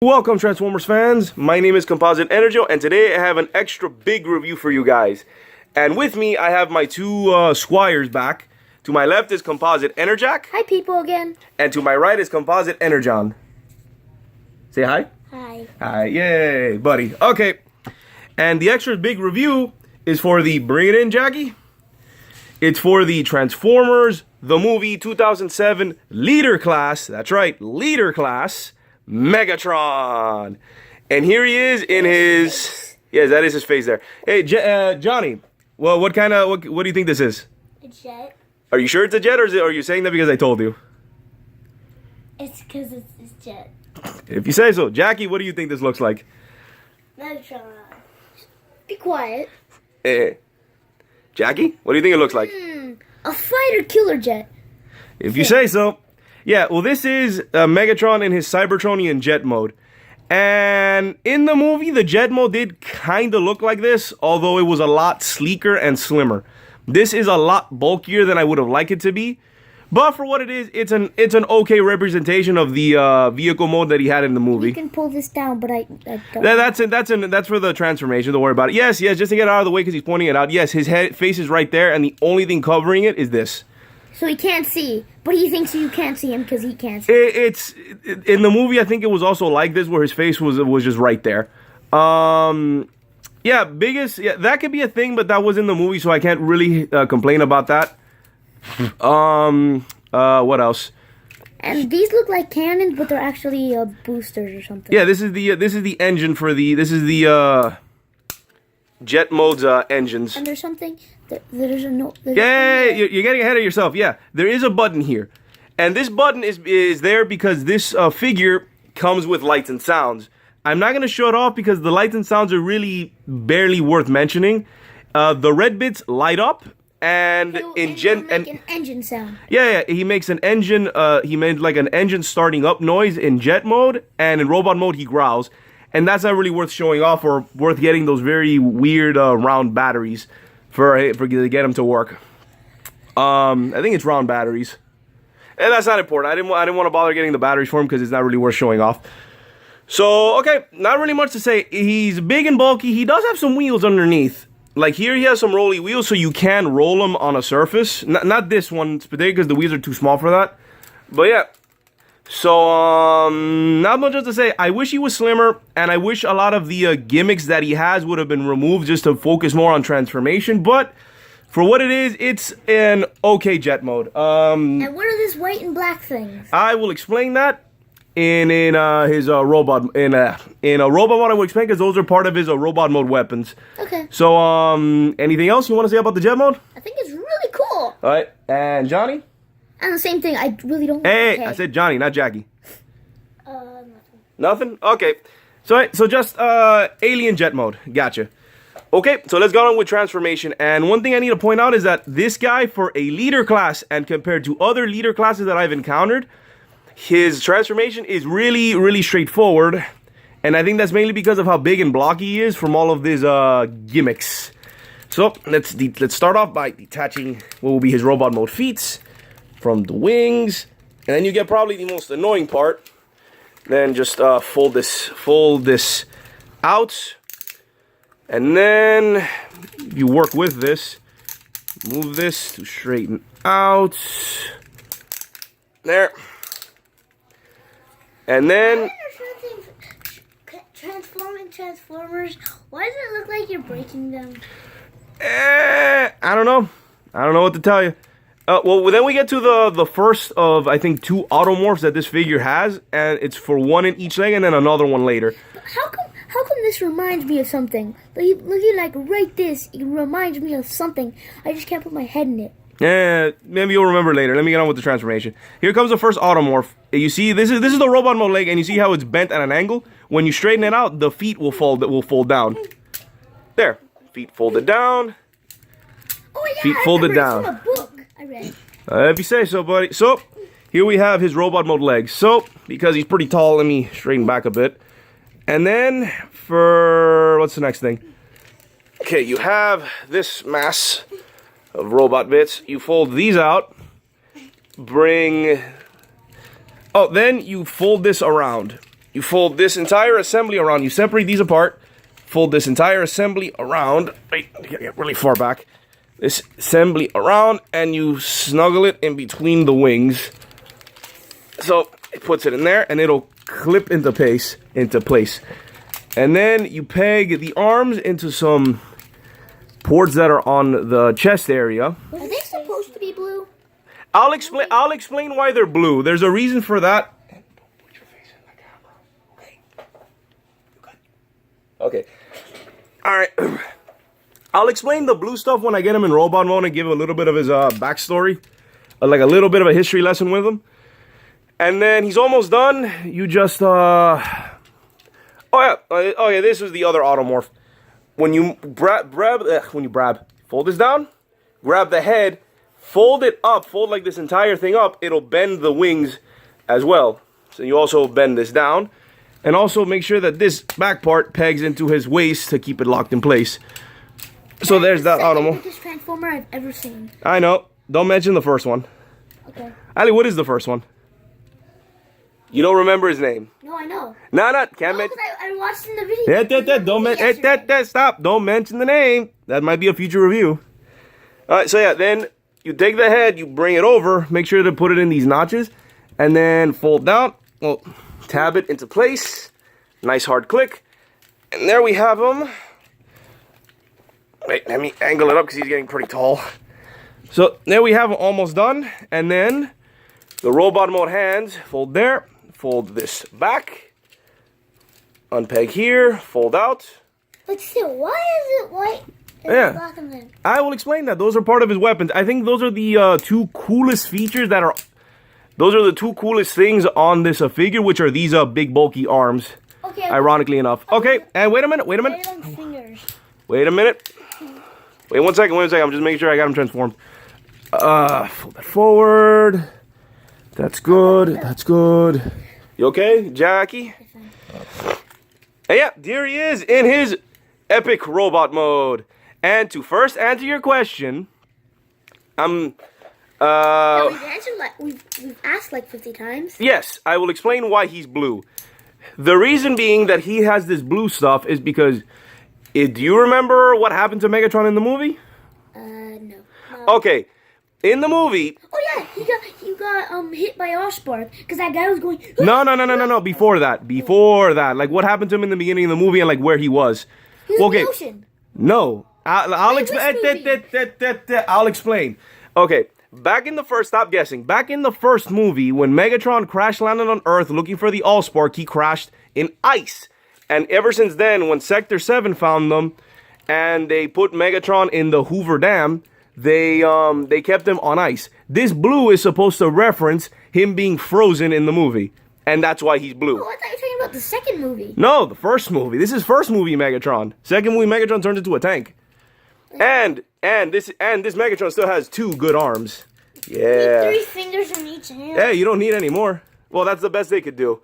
Welcome, Transformers fans. My name is Composite EnerJoe, and today I have an extra big review for you guys. And with me, I have my two squires back. To my left is Composite EnerJack. Hi, people again. And to my right is Composite EnerJohn. Say hi. Hi. Hi, yay, buddy. Okay, and the extra big review is for the, bring it in, Jackie. It's for the Transformers, the movie 2007 Leader Class. That's right, Leader Class. Megatron, and here he is in his. Yes, that is his face there. Hey, Johnny. Well, what do you think this is? A jet. Are you sure it's a jet, or are you saying that because I told you? It's because it's jet. If you say so, Jackie. What do you think this looks like? Megatron. Be quiet. Jackie, what do you think it looks like? A fighter killer jet. If you say so. Yeah, well, this is Megatron in his Cybertronian jet mode. And in the movie, the jet mode did kind of look like this, although it was a lot sleeker and slimmer. This is a lot bulkier than I would have liked it to be. But for what it is, it's an okay representation of the vehicle mode that he had in the movie. You can pull this down, but I don't. That's for the transformation. Don't worry about it. Yes, just to get it out of the way because he's pointing it out. Yes, his face is right there, and the only thing covering it is this. So he can't see, but he thinks you can't see him because he can't see. It's in the movie. I think it was also like this, where his face was just right there. Yeah, that could be a thing, but that was in the movie, so I can't really complain about that. What else? And these look like cannons, but they're actually boosters or something. Yeah, this is the engine for the jet mode's engines. And there's something. There's you're getting ahead of yourself. Yeah, there is a button here, and this button is there because this figure comes with lights and sounds. I'm not gonna show it off because the lights and sounds are really barely worth mentioning. The red bits light up, and an engine sound. Yeah, he makes an engine. He made like an engine starting up noise in jet mode, and in robot mode he growls, and that's not really worth showing off or worth getting those very weird round batteries. For to get them to work. I think it's round batteries. And that's not important. I didn't want to bother getting the batteries for him because it's not really worth showing off. So, okay, not really much to say. He's big and bulky. He does have some wheels underneath. Like here he has some rolly wheels so you can roll them on a surface. Not this one today because the wheels are too small for that. But yeah. So, not much else to say. I wish he was slimmer, and I wish a lot of the gimmicks that he has would have been removed just to focus more on transformation, but for what it is, it's an okay jet mode. And what are these white and black things? I will explain that in his robot, in a robot mode I will explain because those are part of his robot mode weapons. Okay. So, anything else you want to say about the jet mode? I think it's really cool. Alright, and Johnny? And the same thing, I really don't. Hey, I said Johnny, not Jackie. Nothing. Nothing? Okay. So just alien jet mode. Gotcha. Okay, so let's go on with transformation. And one thing I need to point out is that this guy, for a leader class, and compared to other leader classes that I've encountered, his transformation is really, really straightforward. And I think that's mainly because of how big and blocky he is from all of these gimmicks. So let's start off by detaching what will be his robot mode feet from the wings, and then you get probably the most annoying part. Then just fold this out, and then you work with this. Move this to straighten out. There, and then Transformers. Why does it look like you're breaking them? I don't know. I don't know what to tell you. Well, then we get to the first of, I think, 2 automorphs that this figure has, and it's for one in each leg and then another one later. But how come this reminds me of something? Look at like right this. It reminds me of something. I just can't put my head in it. Yeah, maybe you'll remember later. Let me get on with the transformation. Here comes the first automorph. You see, this is the robot mode leg, and you see how it's bent at an angle? When you straighten it out, the feet will fold down. There. Feet folded down. Oh yeah, feet folded down. From a book I read. If you say so, buddy. So, here we have his robot mode legs. So, because he's pretty tall, let me straighten back a bit. And then, for, what's the next thing? Okay, you have this mass of robot bits. You fold these out. Then you fold this around. you fold this entire assembly around. You separate these apart. Fold this entire assembly around. Wait, get really far back. This assembly around, and you snuggle it in between the wings. So it puts it in there, and it'll clip into place. And then you peg the arms into some ports that are on the chest area. Are they supposed to be blue? I'll explain why they're blue. There's a reason for that. Don't put your face in the camera. Okay. Okay. All right. I'll explain the blue stuff when I get him in robot mode and give a little bit of his backstory, like a little bit of a history lesson with him. And then he's almost done. You just oh yeah, this is the other automorph. When you fold this down, grab the head, fold it up, fold like this entire thing up, it'll bend the wings as well. So you also bend this down, and also make sure that this back part pegs into his waist to keep it locked in place. So there's that automorph. Biggest transformer I've ever seen. I know. Don't mention the first one. Okay. Ali, what is the first one? You don't remember his name. No, I know. Can't mention. I watched in the video. Don't mention. Stop! Don't mention the name. That might be a future review. All right. So yeah, then you take the head, you bring it over, make sure to put it in these notches, and then fold down. Well, tab it into place. Nice hard click, and there we have him. Wait, let me angle it up because he's getting pretty tall. So there we have him almost done, and then the robot mode hands fold there. Fold this back, unpeg here, fold out. But still, why is it white and black and then? I will explain that. Those are part of his weapons. I think those are the two coolest features that are... Those are the two coolest things on this figure, which are these big bulky arms. Okay. Ironically enough. Okay, and wait a minute. Fingers. Wait a minute. Wait 1 second. I'm just making sure I got him transformed. Fold that forward. That's good. That's good. You okay, Jackie? And yeah, there he is in his epic robot mode. And to first answer your question, We've asked like 50 times. Yes, I will explain why he's blue. The reason being that he has this blue stuff is because, do you remember what happened to Megatron in the movie? No. Okay, in the movie... Oh yeah, he got hit by Allspark because that guy was going... No. Before that. Like, what happened to him in the beginning of the movie and, like, where he was. He was in the ocean. No. I'll explain. Okay, back in the first... Stop guessing. Back in the first movie, when Megatron crash landed on Earth looking for the Allspark, he crashed in ice. And ever since then, when Sector 7 found them, and they put Megatron in the Hoover Dam... They kept him on ice. This blue is supposed to reference him being frozen in the movie. And that's why he's blue. Oh, I thought you were talking about the second movie. No, the first movie. This is first movie Megatron. Second movie Megatron turns into a tank. And this Megatron still has 2 good arms. Yeah. 3 fingers in each hand. Hey, you don't need any more. Well, that's the best they could do.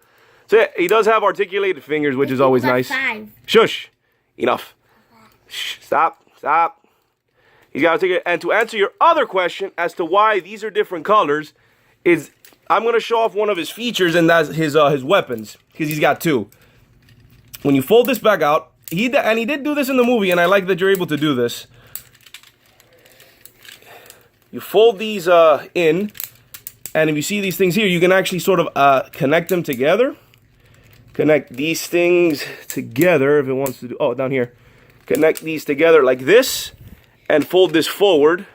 So yeah, he does have articulated fingers, which is always nice. 5. Shush. Enough. Shh. Stop. He's got to take it. And to answer your other question as to why these are different colors, is I'm going to show off one of his features, and that's his weapons, because he's got 2. When you fold this back out, he did do this in the movie, and I like that you're able to do this. You fold these in, and if you see these things here, you can actually sort of connect them together. Connect these things together if it wants to do. Oh, down here. Connect these together like this. And fold this forward.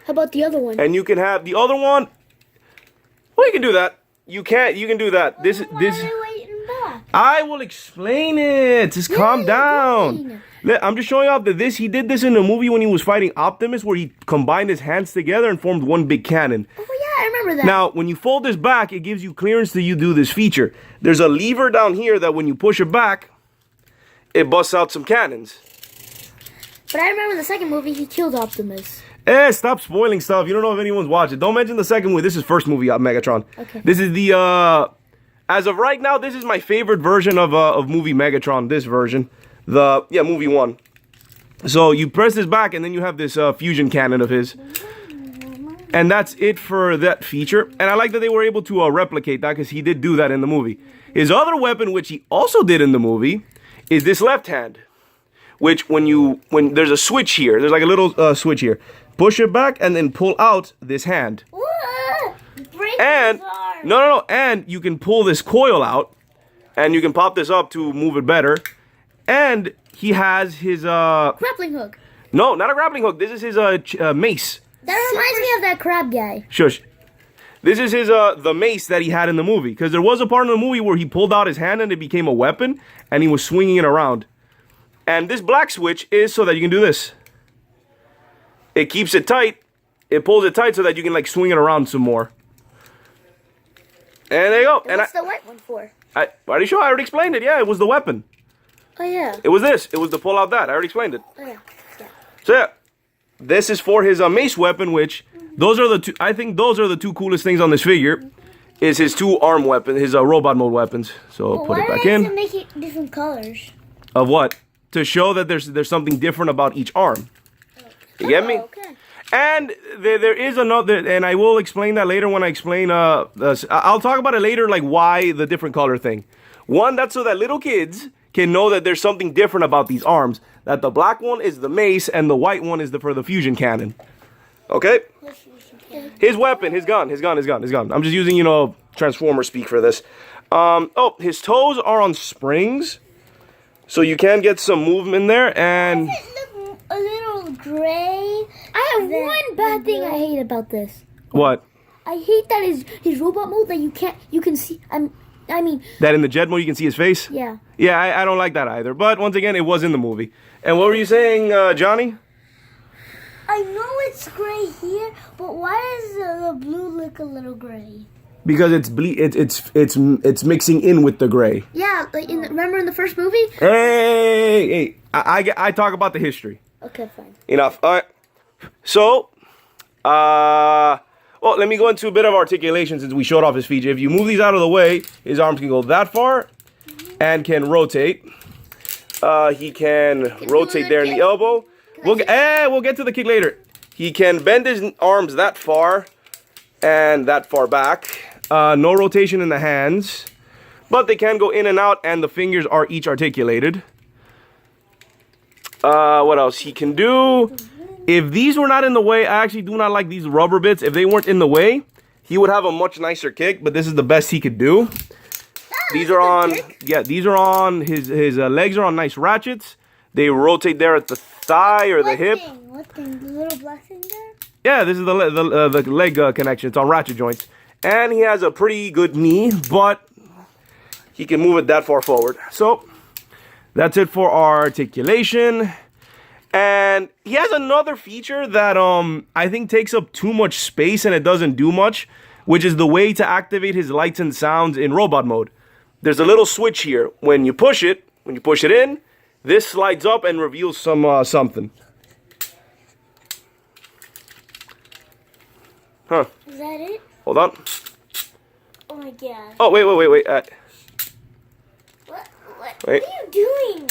How about the other one? And you can have the other one. Well, you can do that. You can do that. This. Why are they waiting back? I will explain it. Just calm down. I'm just showing off that he did this in a movie when he was fighting Optimus, where he combined his hands together and formed one big cannon. Oh yeah, I remember that. Now, when you fold this back, it gives you clearance to do this feature. There's a lever down here that when you push it back, it busts out some cannons. But I remember the second movie, he killed Optimus. Stop spoiling stuff. You don't know if anyone's watching. Don't mention the second movie. This is first movie of Megatron. Okay. This is the, as of right now, this is my favorite version of movie Megatron. This version. Movie 1. So you press this back, and then you have this fusion cannon of his. And that's it for that feature. And I like that they were able to replicate that because he did do that in the movie. His other weapon, which he also did in the movie, is this left hand. Which when there's a switch here, there's like a little switch here. Push it back and then pull out this hand. And no, and you can pull this coil out, and you can pop this up to move it better. And he has his grappling hook. No, not a grappling hook. This is his mace. That reminds me of that crab guy. Shush. This is his the mace that he had in the movie, because there was a part in the movie where he pulled out his hand and it became a weapon, and he was swinging it around. And this black switch is so that you can do this. It keeps it tight. It pulls it tight so that you can like swing it around some more. And there you go. And what's the white one for? Are you sure? I already explained it. Yeah, it was the weapon. Oh yeah. It was this. It was to pull out that. I already explained it. Oh yeah. So yeah, this is for his mace weapon, which those are the two. I think those are the two coolest things on this figure. Is his two arm weapon, his robot mode weapons. So put it back in. Why does it make it different colors? Of what? To show that there's something different about each arm. You get me? Okay. And there is another, and I will explain that later when I explain. I'll talk about it later, like why the different color thing. One, that's so that little kids can know that there's something different about these arms. That the black one is the mace, and the white one is for the fusion cannon. Okay. His weapon, his gun. I'm just using, Transformer speak for this. Oh, his toes are on springs, so you can get some movement there, and Does it look a little gray? I have one bad thing I hate about this. what? I hate that his robot mode that you can see. I mean. That in the jet mode you can see his face? Yeah. Yeah, I don't like that either. But once again, it was in the movie. And what were you saying, Johnny? I know it's gray here, but why does the blue look a little gray? Because it's mixing in with the gray. Yeah, like remember in the first movie? Hey! I talk about the history. Okay, fine. Enough. All right. So, well, let me go into a bit of articulation since we showed off his feature. If you move these out of the way, his arms can go that far and can rotate. He can rotate there in the elbow. We'll get to the kick later. He can bend his arms that far and that far back. No rotation in the hands, but they can go in and out, and the fingers are each articulated. What else he can do? If these were not in the way, I actually do not like these rubber bits. If they weren't in the way, he would have a much nicer kick, but this is the best he could do. These are on, these are on, his legs are on nice ratchets. They rotate there at the thigh or the hip. What thing? The little black thing there? Yeah, this is the leg connection. It's on ratchet joints. And he has a pretty good knee, but he can move it that far forward. So, that's it for our articulation. And he has another feature that I think takes up too much space and it doesn't do much, which is the way to activate his lights and sounds in robot mode. There's a little switch here. When you push it in, this slides up and reveals something. Huh. Is that it? Hold on. Oh my god. Oh, wait. What Wait. are you doing?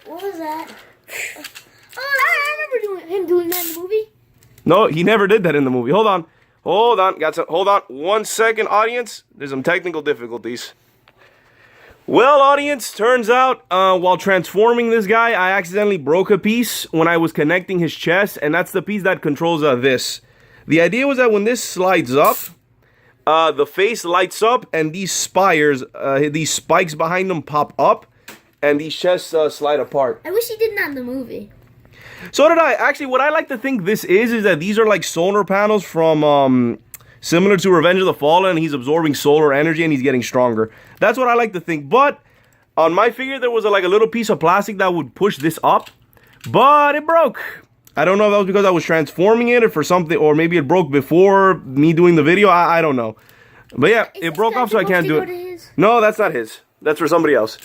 What was that? Oh, I remember him doing that in the movie. No, he never did that in the movie. Hold on. Hold on. 1 second, audience. There's some technical difficulties. Well, audience, turns out while transforming this guy, I accidentally broke a piece when I was connecting his chest, and that's the piece that controls this. The idea was that when this slides up, the face lights up, and these spires, these spikes behind them pop up, and these chests slide apart. I wish he did that in the movie. So did I. Actually, what I like to think this is that these are like solar panels from, similar to Revenge of the Fallen, and he's absorbing solar energy and he's getting stronger. That's what I like to think. But on my figure, there was like a little piece of plastic that would push this up, but it broke. I don't know if that was because I was transforming it or for something, or maybe it broke before me doing the video. I don't know. But yeah, it broke off, so I can't do it. No, that's not his. That's for somebody else.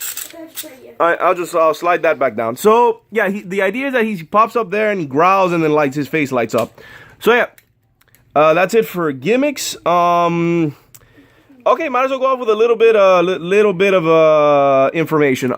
Alright, I'll slide that back down. So, yeah, the idea is that he pops up there and he growls and then his face lights up. So, yeah, that's it for gimmicks. Okay, might as well go off with a little bit of information.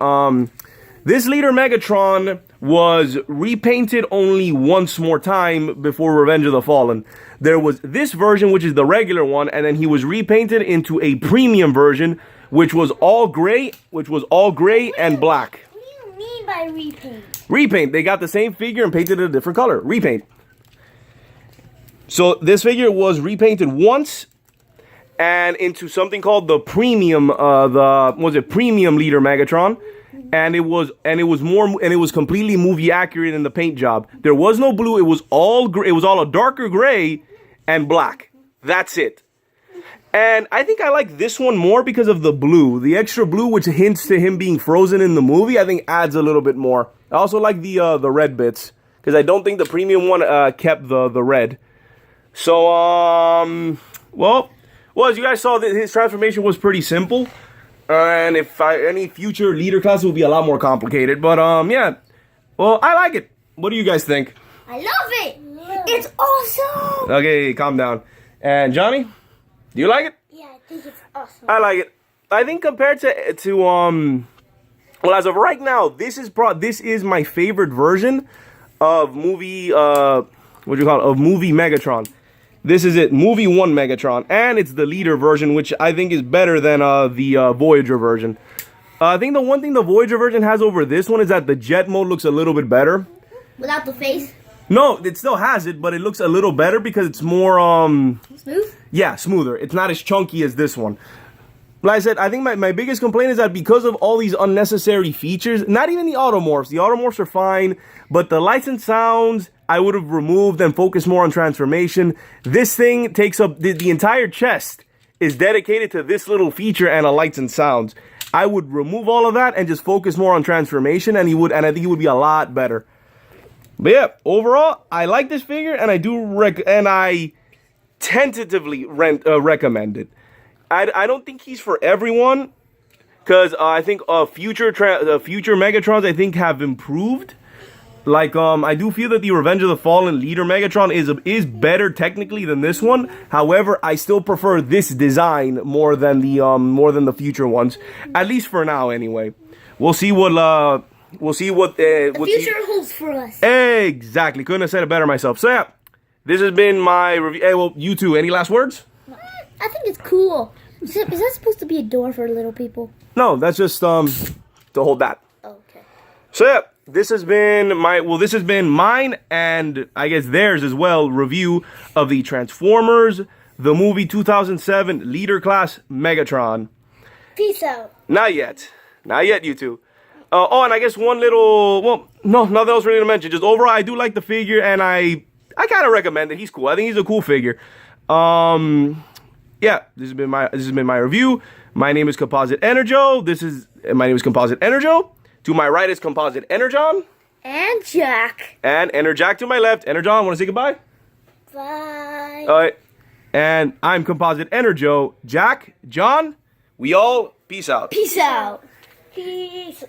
This Leader Megatron was repainted only once more time before Revenge of the Fallen. There was this version, which is the regular one, and then he was repainted into a premium version, which was all gray and black. What do you mean by repaint? Repaint. They got the same figure and painted it a different color. Repaint. So this figure was repainted once and into something called the premium premium Leader Megatron, and it was completely movie accurate in the paint job. There was no blue. It was all gray. It was all a darker gray and black. That's it. And I think I like this one more because of the blue. The extra blue, which hints to him being frozen in the movie, I think adds a little bit more. I also like the red bits because I don't think the premium one kept the red. So, well, as you guys saw, his transformation was pretty simple. And any future leader class will be a lot more complicated. But, yeah. Well, I like it. What do you guys think? I love it. It's awesome. Okay, calm down. And Johnny, do you like it? Yeah, I think it's awesome. I like it. I think compared to well, as of right now, this is my favorite version of movie, of movie Megatron. This is it, movie 1 Megatron, and it's the leader version, which I think is better than the Voyager version. I think the one thing the Voyager version has over this one is that the jet mode looks a little bit better. Without the face? No, it still has it, but it looks a little better because it's more, smooth? Yeah, smoother. It's not as chunky as this one. Like I said, I think my biggest complaint is that because of all these unnecessary features, not even the automorphs are fine, but the lights and sounds, I would have removed and focused more on transformation. This thing takes up, the entire chest is dedicated to this little feature and a lights and sounds. I would remove all of that and just focus more on transformation, and I think he would be a lot better. But yeah, overall, I like this figure, and I tentatively recommend it. I don't think he's for everyone, because I think future Megatrons I think have improved. Like I do feel that the Revenge of the Fallen Leader Megatron is better technically than this one. However, I still prefer this design more than the future ones, at least for now. Anyway, we'll see what the future holds for us. Exactly, couldn't have said it better myself. So yeah, this has been my review. Hey, well, you two, any last words? I think it's cool. Is that supposed to be a door for little people? No, that's just to hold that. Okay. So yeah, this has been mine and I guess theirs as well, review of the Transformers, the movie 2007 Leader Class Megatron. Peace out. Not yet, you two. And I guess one little, well, no, nothing else really to mention. Just overall, I do like the figure, and I kind of recommend it. He's cool. I think he's a cool figure. Yeah, this has been my review. My name is Composite EnerJoe. My name is Composite EnerJoe. To my right is Composite EnerJohn. And Jack. And EnerJack to my left. EnerJohn, want to say goodbye? Bye. All right. And I'm Composite EnerJoe. Jack, John, we all peace out. Peace out. Peace.